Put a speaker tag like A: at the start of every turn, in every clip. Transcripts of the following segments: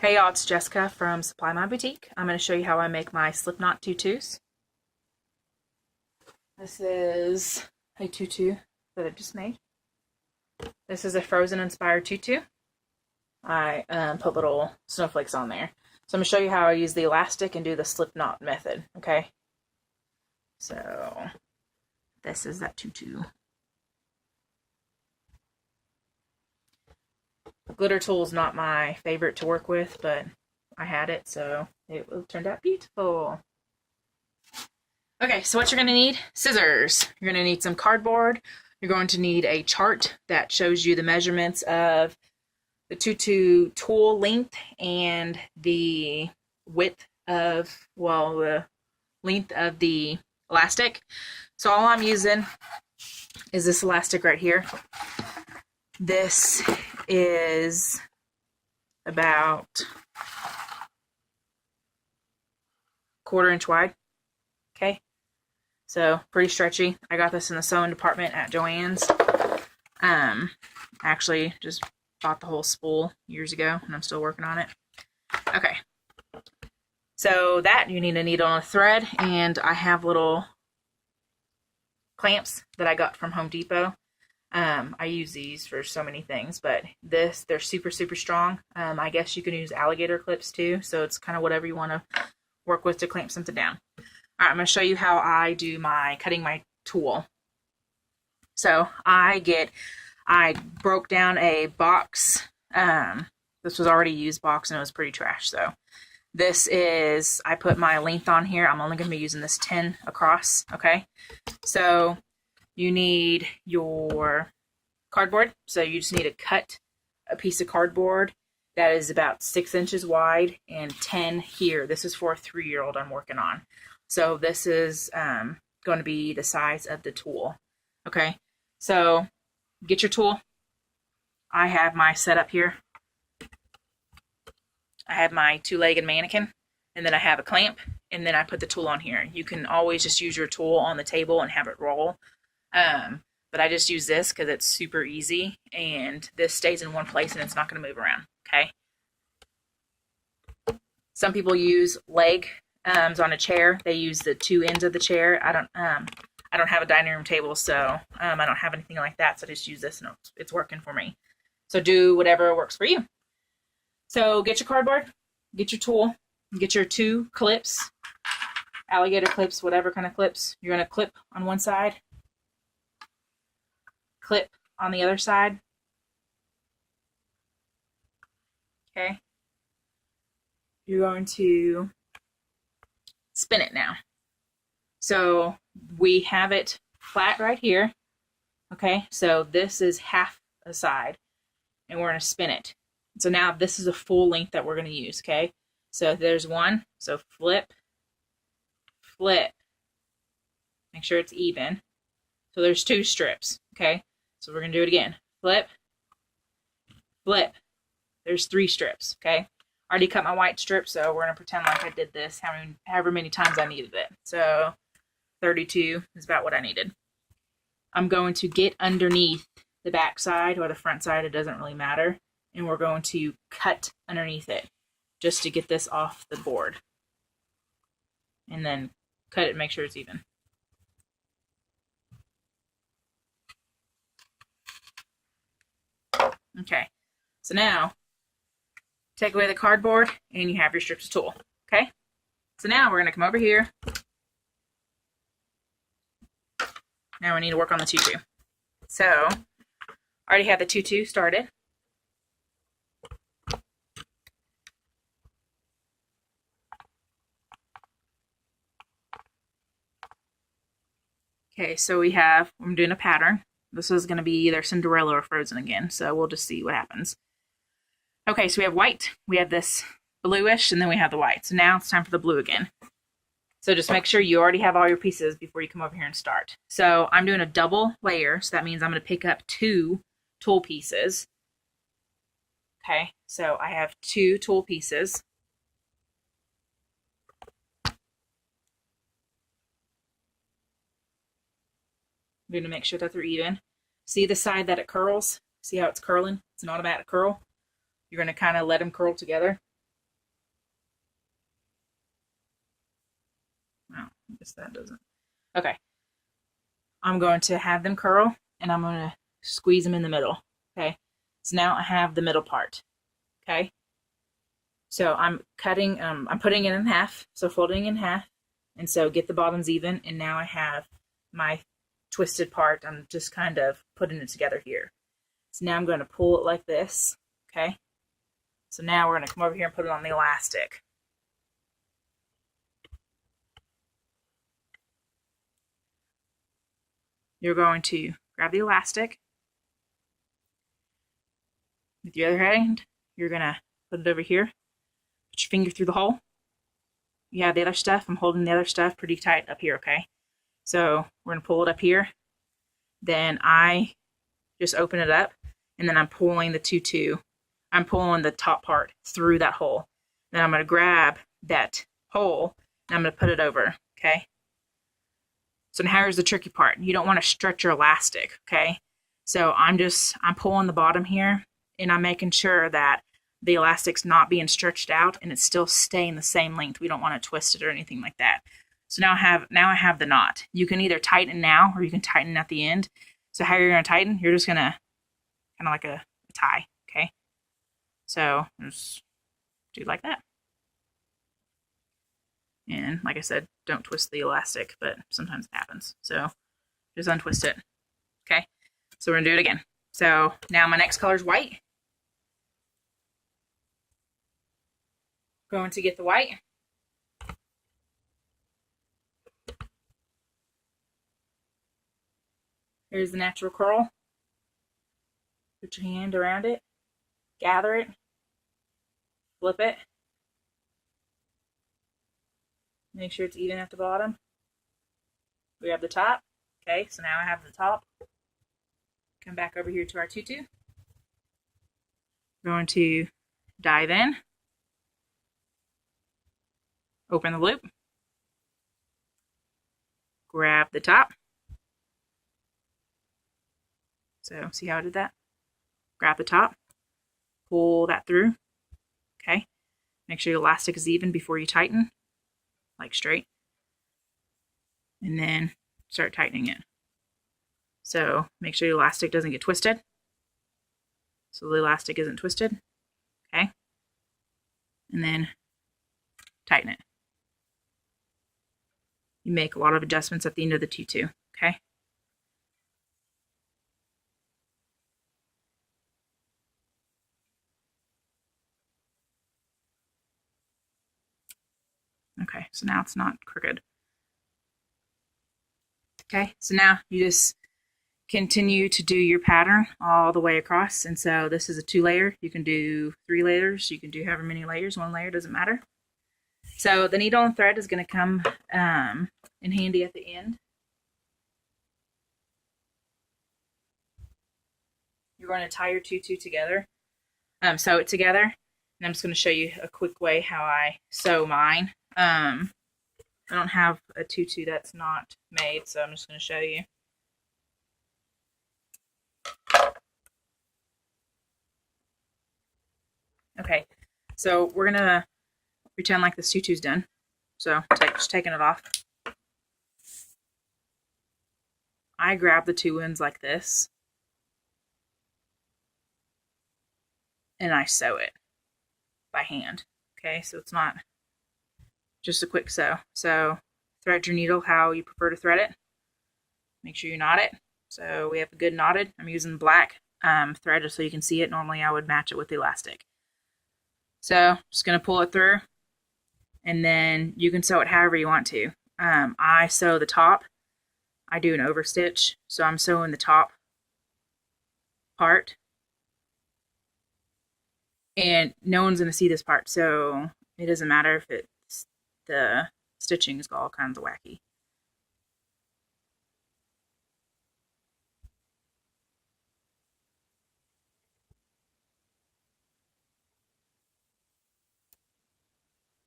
A: Hey y'all, it's Jessica from Supply My Boutique. I'm going to show you how I make my slipknot tutus. This is a tutu that I just made. This is a Frozen inspired tutu. I put little snowflakes on there. So I'm going to show you how I use the elastic and do the slipknot method, okay? So this is that tutu. Glitter tool is not my favorite to work with, but I had it, so it turned out beautiful. Okay, so what you're going to need, scissors. You're going to need some cardboard. You're going to need a chart that shows you the measurements of the tutu tulle length and the width of, well, the length of the elastic. So all I'm using is this elastic right here. This is about 1/4 inch wide. Okay, so pretty stretchy. I got this in the sewing department at Joann's. Actually just bought the whole spool years ago and I'm still working on it. Okay, so that you need a needle and a thread, and I have little clamps that I got from Home Depot. I use these for so many things, but they're super strong. I guess you can use alligator clips too, so it's kind of whatever you want to work with to clamp something down. All right, I'm going to show you how I do my cutting my tool. So I broke down a box. This was already used box and it was pretty trash, so this is, I put my length on here. I'm only going to be using this 10 across, okay? So you need your cardboard. So you just need to cut a piece of cardboard that is about 6 inches wide and 10 here. This is for a 3-year-old I'm working on. So this is going to be the size of the tool. Okay, so get your tool. I have my setup here. I have my 2-legged mannequin, and then I have a clamp, and then I put the tool on here. You can always just use your tool on the table and have it roll. But I just use this because it's super easy, and this stays in one place and it's not going to move around, okay? Some people use legs on a chair. They use the 2 ends of the chair. I don't have a dining room table, so I don't have anything like that, so I just use this and it's working for me. So do whatever works for you. So get your cardboard, get your tool, get your 2 clips, alligator clips, whatever kind of clips. You're going to clip on one side, clip on the other side. Okay. You're going to spin it now. So we have it flat right here. Okay, so this is half a side, and we're going to spin it. So now this is a full length that we're going to use, okay? So there's one. So flip, flip. Make sure it's even. So there's 2 strips, okay? So we're going to do it again. Flip, flip. There's 3 strips, okay? I already cut my white strip, so we're going to pretend like I did this however many times I needed it. So 32 is about what I needed. I'm going to get underneath the back side or the front side, it doesn't really matter, and we're going to cut underneath it just to get this off the board. And then cut it and make sure it's even. Okay, so now take away the cardboard and you have your strips of tulle. Okay, so now we're going to come over here. Now we need to work on the tutu. So I already had the tutu started. Okay, so I'm doing a pattern. This is going to be either Cinderella or Frozen again, so we'll just see what happens. Okay, so we have white, we have this bluish, and then we have the white. So now it's time for the blue again. So just make sure you already have all your pieces before you come over here and start. So I'm doing a double layer, so that means I'm going to pick up 2 tulle pieces. Okay, so I have 2 tulle pieces. I'm going to make sure that they're even. See the side that it curls? See how it's curling? It's an automatic curl. You're going to kind of let them curl together. I guess that doesn't. Okay. I'm going to have them curl, and I'm going to squeeze them in the middle. Okay. So now I have the middle part. Okay. So I'm cutting, I'm putting it in half, so folding in half, and so get the bottoms even, and now I have my twisted part. I'm just kind of putting it together here. So now I'm going to pull it like this, okay? So now we're going to come over here and put it on the elastic. You're going to grab the elastic. With your other hand, you're going to put it over here. Put your finger through the hole. You have the other stuff. I'm holding the other stuff pretty tight up here, okay? So we're going to pull it up here. Then I just open it up, and then I'm pulling the tutu. I'm pulling the top part through that hole. Then I'm going to grab that hole, and I'm going to put it over, okay? So now here's the tricky part. You don't want to stretch your elastic, okay? So I'm pulling the bottom here, and I'm making sure that the elastic's not being stretched out and it's still staying the same length. We don't want to twist it or anything like that. So now I have the knot. You can either tighten now or you can tighten at the end. So how you're going to tighten, you're just going to kind of like a tie, okay? So just do like that. And like I said, don't twist the elastic, but sometimes it happens. So just untwist it, okay? So we're going to do it again. So now my next color is white. Going to get the white. Here's the natural curl. Put your hand around it, gather it, flip it. Make sure it's even at the bottom. We have the top. Okay, so now I have the top. Come back over here to our tutu. We're going to dive in. Open the loop. Grab the top. So see how I did that? Grab the top. Pull that through. Okay. Make sure your elastic is even before you tighten. Like straight. And then start tightening it. So make sure your elastic doesn't get twisted. So the elastic isn't twisted. Okay. And then tighten it. You make a lot of adjustments at the end of the tutu, okay? Okay, so now it's not crooked. Okay, so now you just continue to do your pattern all the way across. And so this is a 2-layer. You can do 3 layers. You can do however many layers. 1 layer doesn't matter. So the needle and thread is going to come in handy at the end. You're going to tie your tutu together, sew it together, and I'm just going to show you a quick way how I sew mine. I don't have a tutu that's not made, so I'm just going to show you. Okay, so we're going to pretend like this tutu's done. So just taking it off. I grab the 2 ends like this. And I sew it by hand. Okay, so it's not just a quick sew. So thread your needle how you prefer to thread it. Make sure you knot it. So we have a good knotted. I'm using black thread just so you can see it. Normally I would match it with the elastic. So just going to pull it through. And then you can sew it however you want to. I sew the top. I do an overstitch. So I'm sewing the top part. And no one's going to see this part. So it doesn't matter if it's the stitching is all kinds of wacky.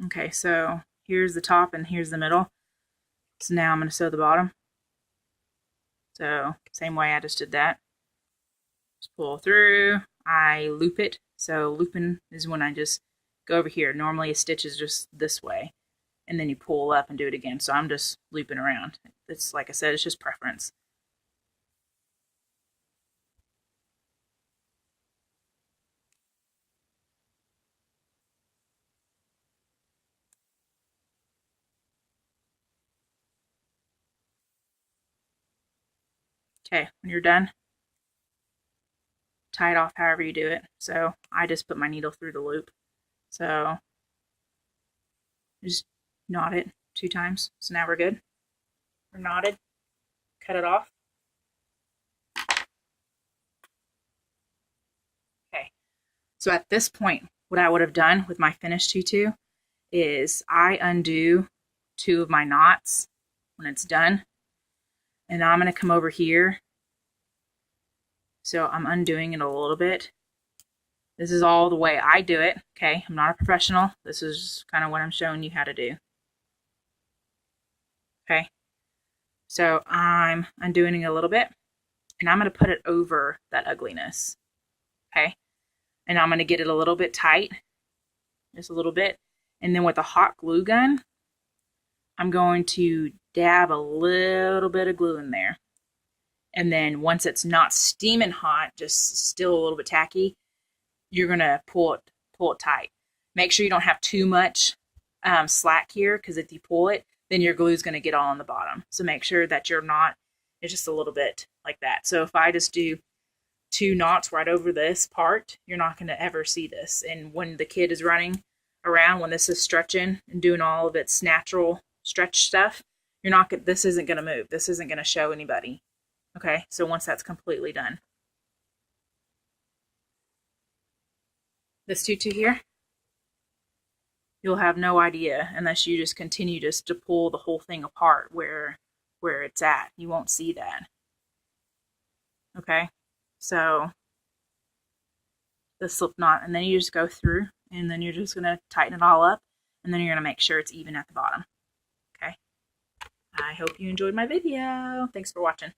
A: Okay, so here's the top and here's the middle. So now I'm going to sew the bottom. So same way I just did that. Just pull through. I loop it. So looping is when I just go over here. Normally a stitch is just this way. and then you pull up and do it again. So I'm just looping around. It's like I said, it's just preference. Okay, when you're done, tie it off however you do it. So I just put my needle through the loop. So just knot it 2 times. So now we're good. We're knotted. Cut it off. Okay. So at this point, what I would have done with my finished tutu is I undo 2 of my knots when it's done. And I'm going to come over here. So I'm undoing it a little bit. This is all the way I do it. Okay, I'm not a professional. This is kind of what I'm showing you how to do. Okay, so I'm undoing it a little bit, and I'm going to put it over that ugliness. Okay, and I'm going to get it a little bit tight, just a little bit, and then with a hot glue gun, I'm going to dab a little bit of glue in there. And then once it's not steaming hot, just still a little bit tacky, you're going to pull it tight. Make sure you don't have too much slack here, because if you pull it, then your glue is going to get all on the bottom. So make sure that you're not, it's just a little bit like that. So if I just do 2 knots right over this part, you're not going to ever see this. And when the kid is running around, when this is stretching and doing all of its natural stretch stuff, you're not, this isn't going to move. This isn't going to show anybody. Okay, so once that's completely done. This tutu here, you'll have no idea unless you just continue just to pull the whole thing apart where it's at. You won't see that. Okay, so the slip knot, and then you just go through, and then you're just going to tighten it all up, and then you're going to make sure it's even at the bottom. Okay, I hope you enjoyed my video. Thanks for watching.